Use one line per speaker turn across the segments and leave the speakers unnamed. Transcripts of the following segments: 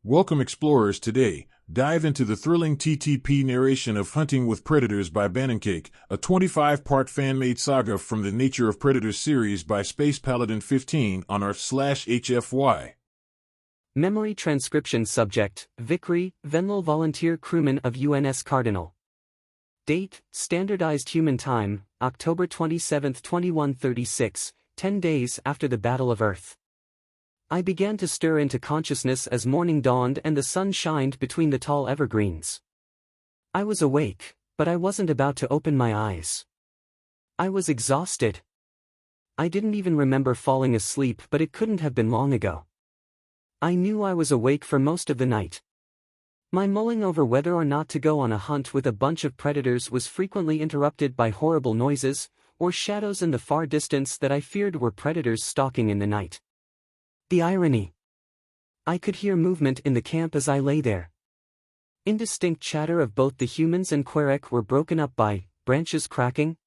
Welcome explorers. Today, dive into the thrilling TTP narration of Hunting with Predators by Banancake, a 25-part fan-made saga from the Nature of Predators series by Spacepaladin15 on r/HFY.
Memory transcription subject, Vikri, Venlil volunteer crewman of UNS Cardinal. Date, standardized human time, October 27, 2136, 10 days after the Battle of Earth. I began to stir into consciousness as morning dawned and the sun shined between the tall evergreens. I was awake, but I wasn't about to open my eyes. I was exhausted. I didn't even remember falling asleep, but it couldn't have been long ago. I knew I was awake for most of the night. My mulling over whether or not to go on a hunt with a bunch of predators was frequently interrupted by horrible noises, or shadows in the far distance that I feared were predators stalking in the night. The irony. I could hear movement in the camp as I lay there. Indistinct chatter of both the humans and Querek were broken up by branches cracking.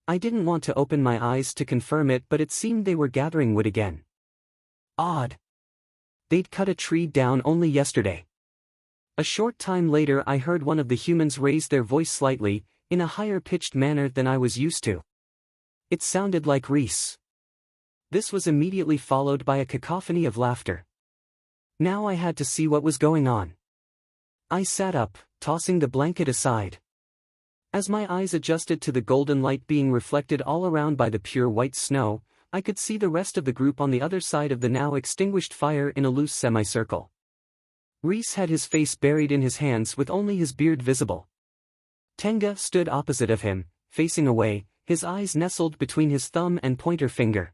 I didn't want to open my eyes to confirm it, but it seemed they were gathering wood again. Odd. They'd cut a tree down only yesterday. A short time later I heard one of the humans raise their voice slightly, in a higher-pitched manner than I was used to. It sounded like Reese. This was immediately followed by a cacophony of laughter. Now I had to see what was going on. I sat up, tossing the blanket aside. As my eyes adjusted to the golden light being reflected all around by the pure white snow, I could see the rest of the group on the other side of the now extinguished fire in a loose semicircle. Reese had his face buried in his hands with only his beard visible. Tenga stood opposite of him, facing away, his eyes nestled between his thumb and pointer finger.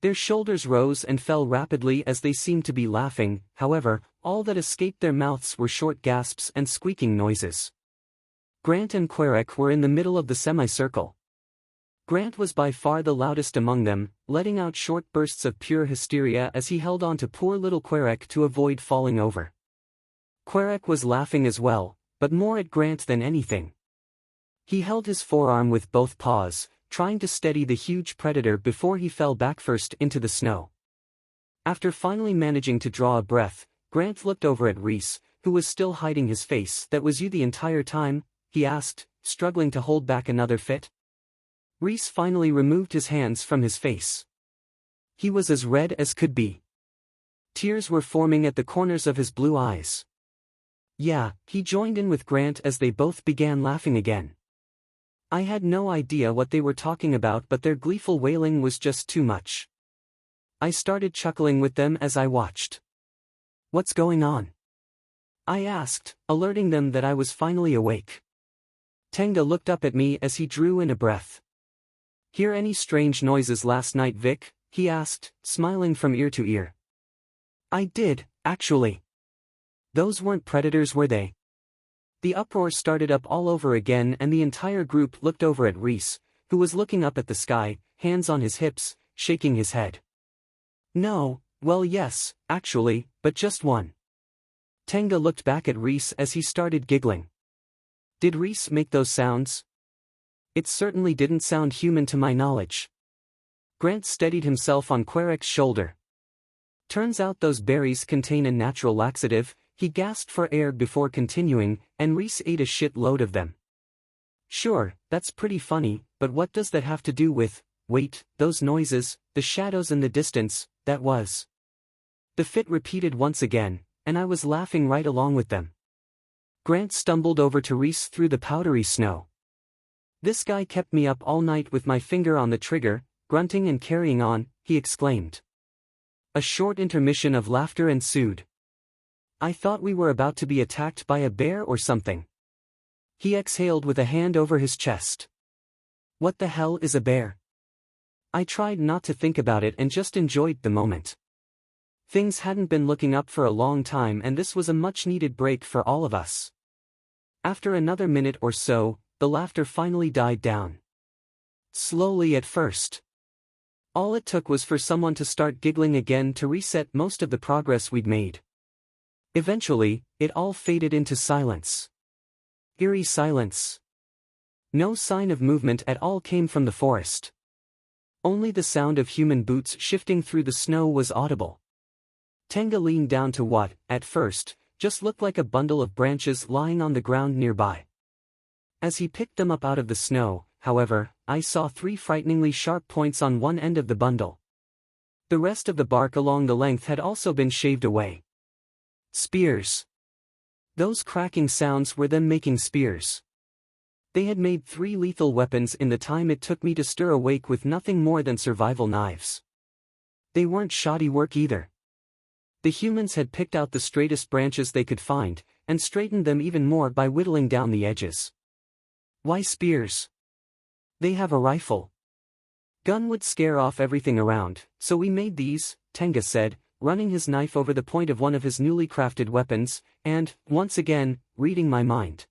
Their shoulders rose and fell rapidly as they seemed to be laughing, however, all that escaped their mouths were short gasps and squeaking noises. Grant and Querek were in the middle of the semicircle. Grant was by far the loudest among them, letting out short bursts of pure hysteria as he held on to poor little Querek to avoid falling over. Querek was laughing as well, but more at Grant than anything. He held his forearm with both paws, trying to steady the huge predator before he fell back first into the snow. After finally managing to draw a breath, Grant looked over at Reese, who was still hiding his face. "That was you the entire time?" he asked, struggling to hold back another fit. Reese finally removed his hands from his face. He was as red as could be. Tears were forming at the corners of his blue eyes. Yeah, he joined in with Grant as they both began laughing again. I had no idea what they were talking about, but their gleeful wailing was just too much. I started chuckling with them as I watched. "What's going on?" I asked, alerting them that I was finally awake. Tenga looked up at me as he drew in a breath. "Hear any strange noises last night, Vic?" he asked, smiling from ear to ear. "I did, actually." "Those weren't predators, were they?" The uproar started up all over again and the entire group looked over at Reese, who was looking up at the sky, hands on his hips, shaking his head. "No, well yes, actually, but just one." Tenga looked back at Reese as he started giggling. "Did Reese make those sounds?" "It certainly didn't sound human to my knowledge." Grant steadied himself on Querek's shoulder. "Turns out those berries contain a natural laxative," he gasped for air before continuing, "and Reese ate a shit load of them." "Sure, that's pretty funny, but what does that have to do with, wait, those noises, the shadows in the distance, that was..." The fit repeated once again, and I was laughing right along with them. Grant stumbled over to Reese through the powdery snow. "This guy kept me up all night with my finger on the trigger, grunting and carrying on," he exclaimed. A short intermission of laughter ensued. "I thought we were about to be attacked by a bear or something." He exhaled with a hand over his chest. "What the hell is a bear?" I tried not to think about it and just enjoyed the moment. Things hadn't been looking up for a long time and this was a much-needed break for all of us. After another minute or so, the laughter finally died down. Slowly at first. All it took was for someone to start giggling again to reset most of the progress we'd made. Eventually, it all faded into silence. Eerie silence. No sign of movement at all came from the forest. Only the sound of human boots shifting through the snow was audible. Tenga leaned down to what, at first, just looked like a bundle of branches lying on the ground nearby. As he picked them up out of the snow, however, I saw 3 frighteningly sharp points on one end of the bundle. The rest of the bark along the length had also been shaved away. Spears. Those cracking sounds were them making spears. They had made 3 lethal weapons in the time it took me to stir awake with nothing more than survival knives. They weren't shoddy work either. The humans had picked out the straightest branches they could find, and straightened them even more by whittling down the edges. Why spears? They have a rifle. Gun would scare off everything around, so we made these, Tenga said, running his knife over the point of one of his newly crafted weapons, and, once again, reading my mind.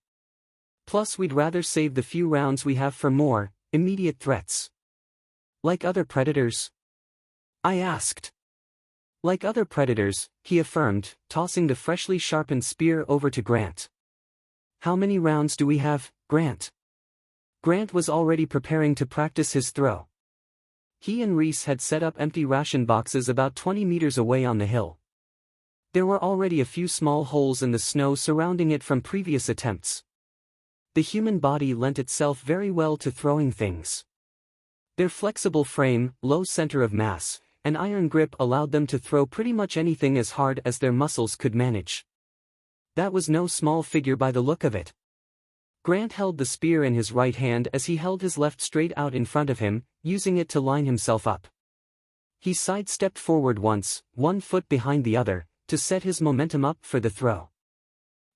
Plus we'd rather save the few rounds we have for more, immediate threats. Like other predators? I asked. Like other predators, he affirmed, tossing the freshly sharpened spear over to Grant. How many rounds do we have, Grant? Grant was already preparing to practice his throw. He and Reese had set up empty ration boxes about 20 meters away on the hill. There were already a few small holes in the snow surrounding it from previous attempts. The human body lent itself very well to throwing things. Their flexible frame, low center of mass, and iron grip allowed them to throw pretty much anything as hard as their muscles could manage. That was no small figure by the look of it. Grant held the spear in his right hand as he held his left straight out in front of him, using it to line himself up. He sidestepped forward once, 1 foot behind the other, to set his momentum up for the throw.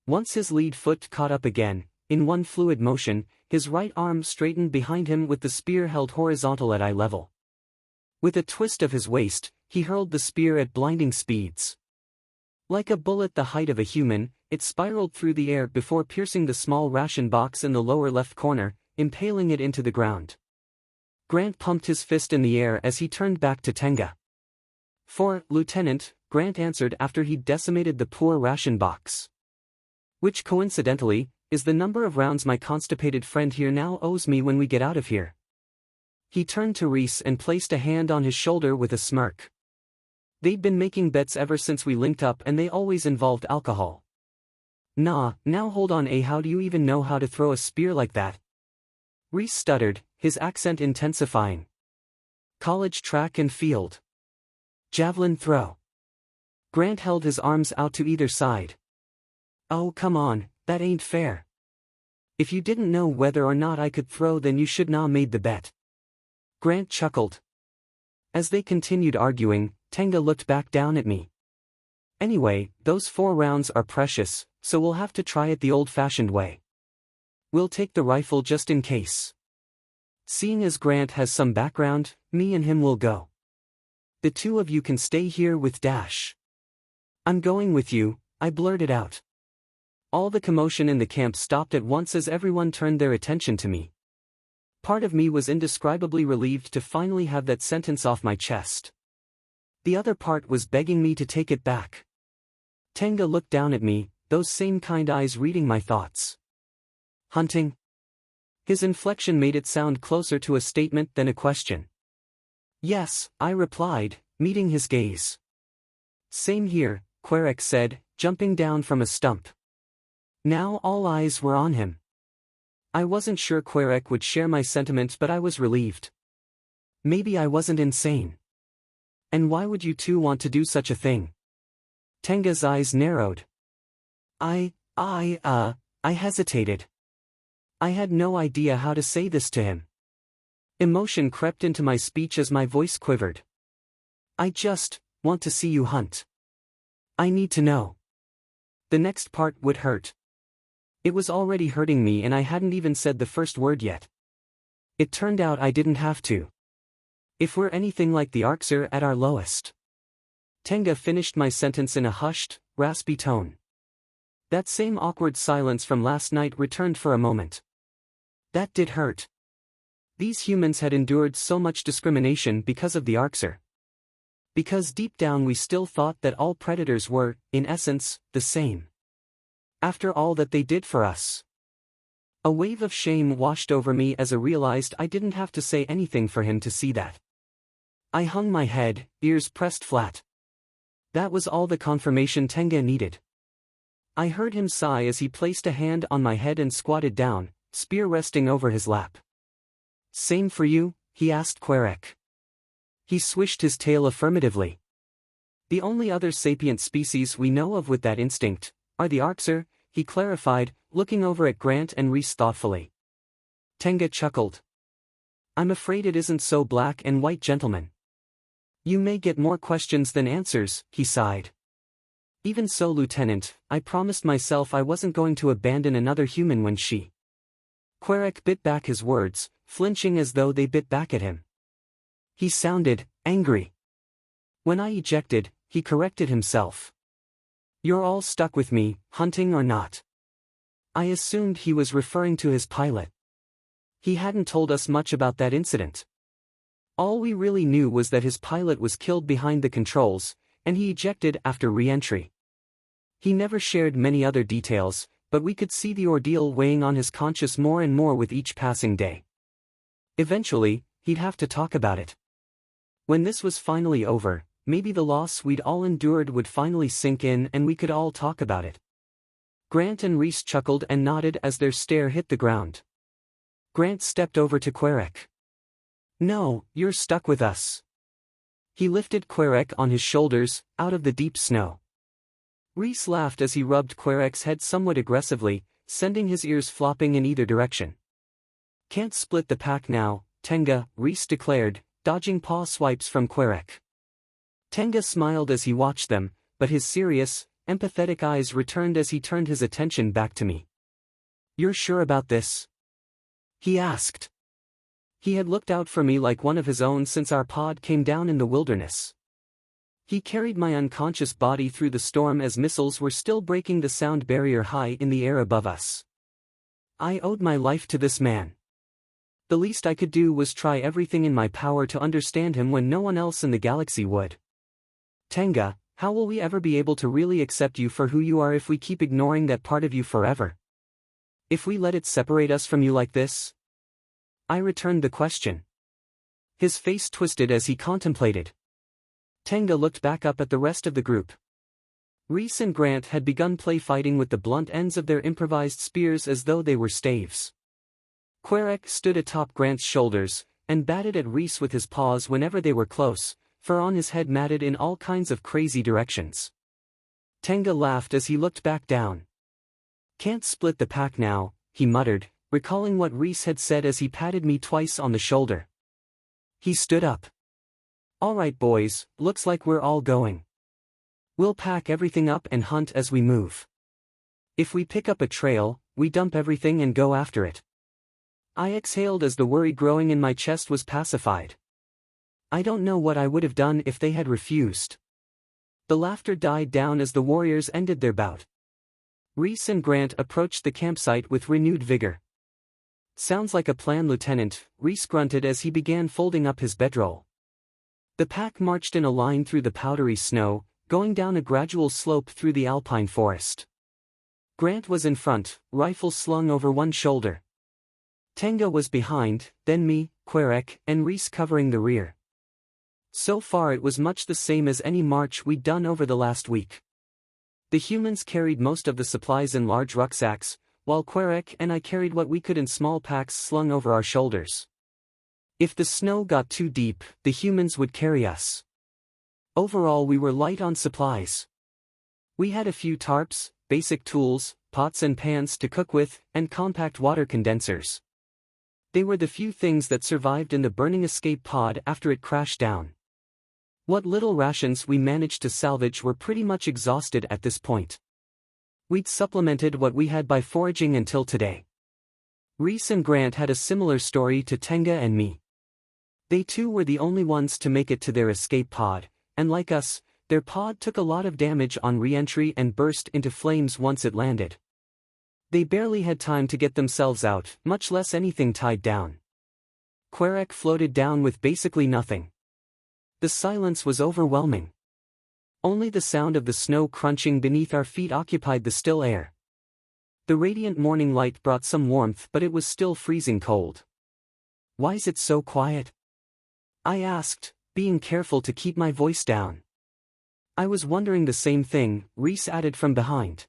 Once his lead foot caught up again, in one fluid motion, his right arm straightened behind him with the spear held horizontal at eye level. With a twist of his waist, he hurled the spear at blinding speeds. Like a bullet the height of a human, it spiraled through the air before piercing the small ration box in the lower left corner, impaling it into the ground. Grant pumped his fist in the air as he turned back to Tenga. "For, Lieutenant," Grant answered after he'd decimated the poor ration box. Which coincidentally, is the number of rounds my constipated friend here now owes me when we get out of here. He turned to Reese and placed a hand on his shoulder with a smirk. They'd been making bets ever since we linked up and they always involved alcohol. "Nah, now hold on, how do you even know how to throw a spear like that?" Reese stuttered, his accent intensifying. "College track and field. Javelin throw." Grant held his arms out to either side. "Oh come on, that ain't fair. If you didn't know whether or not I could throw then you should not made the bet." Grant chuckled. As they continued arguing, Tenga looked back down at me. "Anyway, those 4 rounds are precious, so we'll have to try it the old-fashioned way. We'll take the rifle just in case. Seeing as Grant has some background, me and him will go. The 2 of you can stay here with Dash." "I'm going with you," I blurted out. All the commotion in the camp stopped at once as everyone turned their attention to me. Part of me was indescribably relieved to finally have that sentence off my chest. The other part was begging me to take it back. Tenga looked down at me, those same kind eyes reading my thoughts. "Hunting?" His inflection made it sound closer to a statement than a question. "Yes," I replied, meeting his gaze. "Same here," Querek said, jumping down from a stump. Now all eyes were on him. I wasn't sure Querek would share my sentiments, but I was relieved. Maybe I wasn't insane. "And why would you 2 want to do such a thing?" Tenga's eyes narrowed. I hesitated. I had no idea how to say this to him. Emotion crept into my speech as my voice quivered. "I just want to see you hunt. I need to know." The next part would hurt. It was already hurting me and I hadn't even said the first word yet. It turned out I didn't have to. If we're anything like the Arxer at our lowest. Tenga finished my sentence in a hushed, raspy tone. That same awkward silence from last night returned for a moment. That did hurt. These humans had endured so much discrimination because of the Arxer. Because deep down we still thought that all predators were, in essence, the same. After all that they did for us. A wave of shame washed over me as I realized I didn't have to say anything for him to see that. I hung my head, ears pressed flat. That was all the confirmation Tenga needed. I heard him sigh as he placed a hand on my head and squatted down, spear resting over his lap. Same for you? He asked Querek. He swished his tail affirmatively. The only other sapient species we know of with that instinct are the Arxer, he clarified, looking over at Grant and Reese thoughtfully. Tenga chuckled. I'm afraid it isn't so black and white, gentlemen. You may get more questions than answers, he sighed. Even so, Lieutenant, I promised myself I wasn't going to abandon another human when she... Querek bit back his words, flinching as though they bit back at him. He sounded angry. When I ejected, he corrected himself. You're all stuck with me, hunting or not. I assumed he was referring to his pilot. He hadn't told us much about that incident. All we really knew was that his pilot was killed behind the controls, and he ejected after re-entry. He never shared many other details, but we could see the ordeal weighing on his conscience more and more with each passing day. Eventually, he'd have to talk about it. When this was finally over, maybe the loss we'd all endured would finally sink in and we could all talk about it. Grant and Reese chuckled and nodded as their stare hit the ground. Grant stepped over to Querek. No, you're stuck with us. He lifted Querek on his shoulders, out of the deep snow. Reese laughed as he rubbed Querek's head somewhat aggressively, sending his ears flopping in either direction. Can't split the pack now, Tenga, Reese declared, dodging paw swipes from Querek. Tenga smiled as he watched them, but his serious, empathetic eyes returned as he turned his attention back to me. You're sure about this? He asked. He had looked out for me like one of his own since our pod came down in the wilderness. He carried my unconscious body through the storm as missiles were still breaking the sound barrier high in the air above us. I owed my life to this man. The least I could do was try everything in my power to understand him when no one else in the galaxy would. Tenga, how will we ever be able to really accept you for who you are if we keep ignoring that part of you forever? If we let it separate us from you like this? I returned the question. His face twisted as he contemplated. Tenga looked back up at the rest of the group. Reese and Grant had begun play-fighting with the blunt ends of their improvised spears as though they were staves. Querek stood atop Grant's shoulders, and batted at Reese with his paws whenever they were close, fur on his head matted in all kinds of crazy directions. Tenga laughed as he looked back down. Can't split the pack now, he muttered, recalling what Reese had said as he patted me twice on the shoulder. He stood up. All right boys, looks like we're all going. We'll pack everything up and hunt as we move. If we pick up a trail, we dump everything and go after it. I exhaled as the worry growing in my chest was pacified. I don't know what I would have done if they had refused. The laughter died down as the warriors ended their bout. Reese and Grant approached the campsite with renewed vigor. Sounds like a plan, Lieutenant, Reese grunted as he began folding up his bedroll. The pack marched in a line through the powdery snow, going down a gradual slope through the alpine forest. Grant was in front, rifle slung over one shoulder. Tenga was behind, then me, Querek, and Reese covering the rear. So far it was much the same as any march we'd done over the last week. The humans carried most of the supplies in large rucksacks, while Querek and I carried what we could in small packs slung over our shoulders. If the snow got too deep, the humans would carry us. Overall we were light on supplies. We had a few tarps, basic tools, pots and pans to cook with, and compact water condensers. They were the few things that survived in the burning escape pod after it crashed down. What little rations we managed to salvage were pretty much exhausted at this point. We'd supplemented what we had by foraging until today. Reese and Grant had a similar story to Tenga and me. They too were the only ones to make it to their escape pod, and like us, their pod took a lot of damage on re-entry and burst into flames once it landed. They barely had time to get themselves out, much less anything tied down. Querek floated down with basically nothing. The silence was overwhelming. Only the sound of the snow crunching beneath our feet occupied the still air. The radiant morning light brought some warmth, but it was still freezing cold. Why is it so quiet? I asked, being careful to keep my voice down. I was wondering the same thing, Reese added from behind.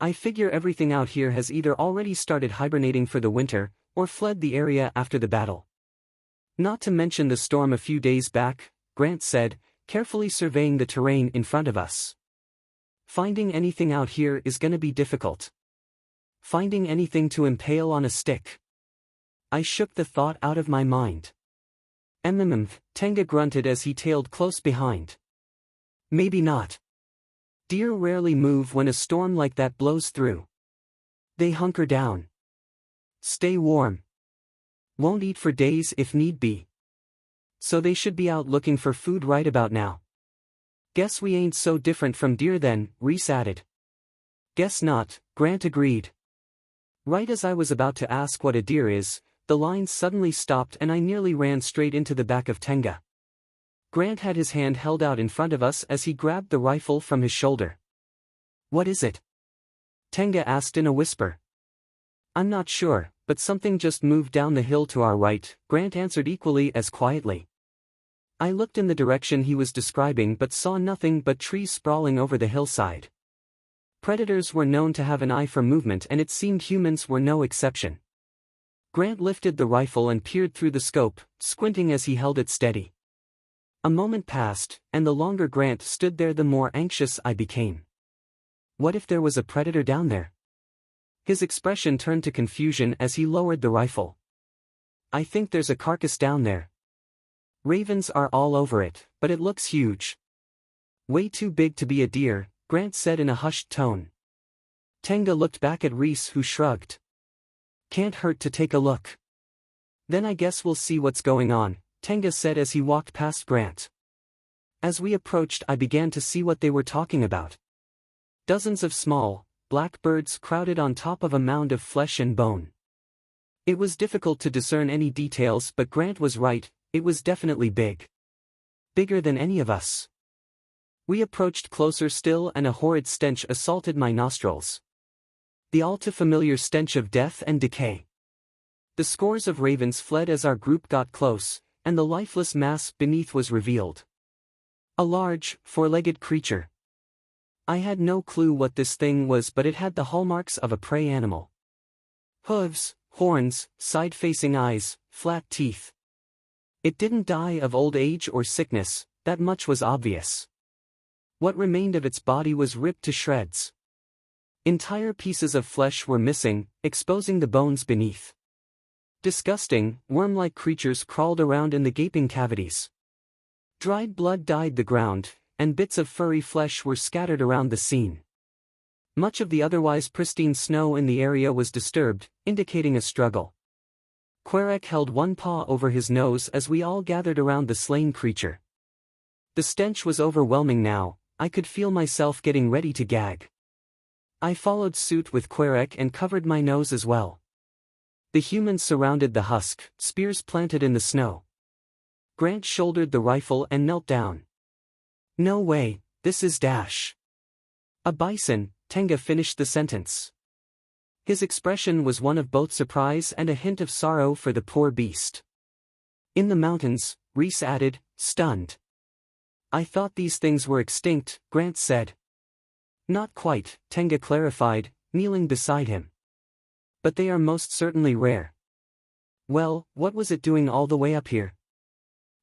I figure everything out here has either already started hibernating for the winter, or fled the area after the battle. Not to mention the storm a few days back, Grant said, carefully surveying the terrain in front of us. Finding anything out here is gonna be difficult. Finding anything to impale on a stick. I shook the thought out of my mind. Tenga grunted as he tailed close behind. Maybe not. Deer rarely move when a storm like that blows through. They hunker down. Stay warm. Won't eat for days if need be. So they should be out looking for food right about now. Guess we ain't so different from deer then, Reese added. Guess not, Grant agreed. Right as I was about to ask what a deer is, the line suddenly stopped and I nearly ran straight into the back of Tenga. Grant had his hand held out in front of us as he grabbed the rifle from his shoulder. What is it? Tenga asked in a whisper. I'm not sure, but something just moved down the hill to our right, Grant answered equally as quietly. I looked in the direction he was describing but saw nothing but trees sprawling over the hillside. Predators were known to have an eye for movement and it seemed humans were no exception. Grant lifted the rifle and peered through the scope, squinting as he held it steady. A moment passed, and the longer Grant stood there the more anxious I became. What if there was a predator down there? His expression turned to confusion as he lowered the rifle. I think there's a carcass down there. Ravens are all over it, but it looks huge. Way too big to be a deer, Grant said in a hushed tone. Tenga looked back at Reese who shrugged. Can't hurt to take a look. Then I guess we'll see what's going on, Tenga said as he walked past Grant. As we approached I began to see what they were talking about. Dozens of small, black birds crowded on top of a mound of flesh and bone. It was difficult to discern any details but Grant was right, it was definitely big. Bigger than any of us. We approached closer still and a horrid stench assaulted my nostrils. The all too familiar stench of death and decay. The scores of ravens fled as our group got close, and the lifeless mass beneath was revealed. A large, four-legged creature. I had no clue what this thing was but it had the hallmarks of a prey animal. Hooves, horns, side-facing eyes, flat teeth. It didn't die of old age or sickness, that much was obvious. What remained of its body was ripped to shreds. Entire pieces of flesh were missing, exposing the bones beneath. Disgusting, worm-like creatures crawled around in the gaping cavities. Dried blood dyed the ground, and bits of furry flesh were scattered around the scene. Much of the otherwise pristine snow in the area was disturbed, indicating a struggle. Querek held one paw over his nose as we all gathered around the slain creature. The stench was overwhelming now, I could feel myself getting ready to gag. I followed suit with Querek and covered my nose as well. The humans surrounded the husk, spears planted in the snow. Grant shouldered the rifle and knelt down. No way, this is Dash. A bison, Tenga finished the sentence. His expression was one of both surprise and a hint of sorrow for the poor beast. In the mountains, Reese added, stunned. I thought these things were extinct, Grant said. Not quite, Tenga clarified, kneeling beside him. But they are most certainly rare. Well, what was it doing all the way up here?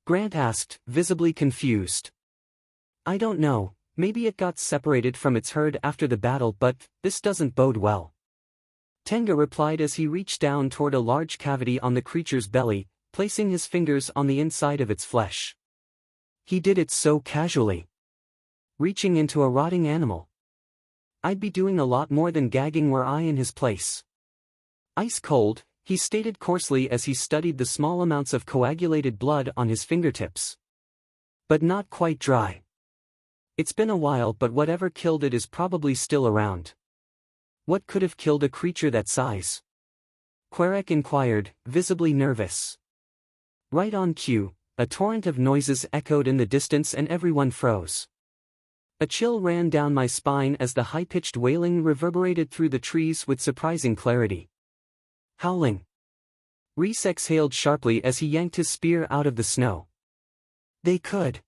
Grant asked, visibly confused. I don't know, maybe it got separated from its herd after the battle but, this doesn't bode well. Tenga replied as he reached down toward a large cavity on the creature's belly, placing his fingers on the inside of its flesh. He did it so casually. Reaching into a rotting animal. I'd be doing a lot more than gagging were I in his place. Ice cold, he stated coarsely as he studied the small amounts of coagulated blood on his fingertips. But not quite dry. It's been a while but whatever killed it is probably still around. What could have killed a creature that size? Querek inquired, visibly nervous. Right on cue, a torrent of noises echoed in the distance and everyone froze. A chill ran down my spine as the high-pitched wailing reverberated through the trees with surprising clarity. Howling. Reese exhaled sharply as he yanked his spear out of the snow. They could.